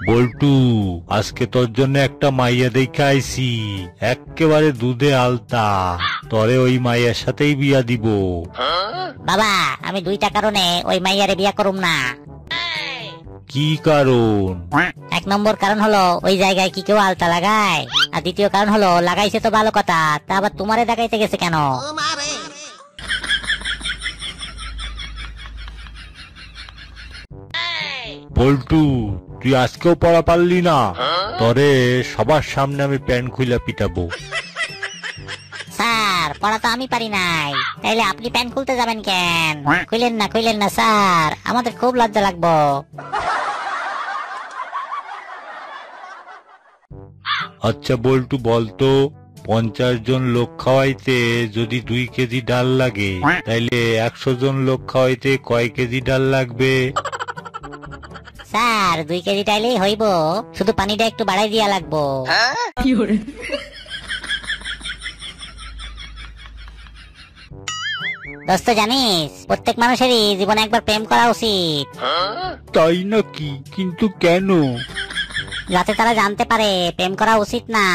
বল্টু, আজকে তোর জন্য একটা মাইয়া দেখে আইছি, এক্কেবারে দুধে আলতা। তরে ওই মাইয়ার সাথেই বিয়া দিব। বাবা, আমি দুইটা কারণে ওই মাইয়ারে বিয়া করুম না। কি কারণ? এক নম্বর কারণ হলো ওই জায়গায় কি কেউ আলতা লাগায়, আর দ্বিতীয় কারণ হলো লাগাইছে তো ভালো কথা, তা আবার তোমারে দেখাইতে গেছে কেন? বল্টু, তুই আজকেও পড়া পারলি না? তরে সবার সামনে আমি প্যান্ট খুইলা পিটাবো। স্যার, পড়া তো আমি পারি নাই, তাইলে আপনি প্যান্ট খুলতে যাবেন কেন? খুইলেন না স্যার, আমাদের খুব লজ্জা লাগবো। আচ্ছা বল্টু, বলতো 50 জন লোক খাওয়াইতে যদি 2 কেজি ডাল লাগে, তাইলে 100 জন লোক খাওয়াইতে কয় কেজি ডাল লাগবে? স্যার, 2 কেজি টাইলেই হইব, শুধু পানিটা একটু বাড়াই দিয়া লাগবো। দোস্ত, জানিস প্রত্যেক মানুষেরই জীবনে একবার প্রেম করা উচিত। তাই নাকি? কিন্তু কেন? যাতে তারা জানতে পারে প্রেম করা উচিত না।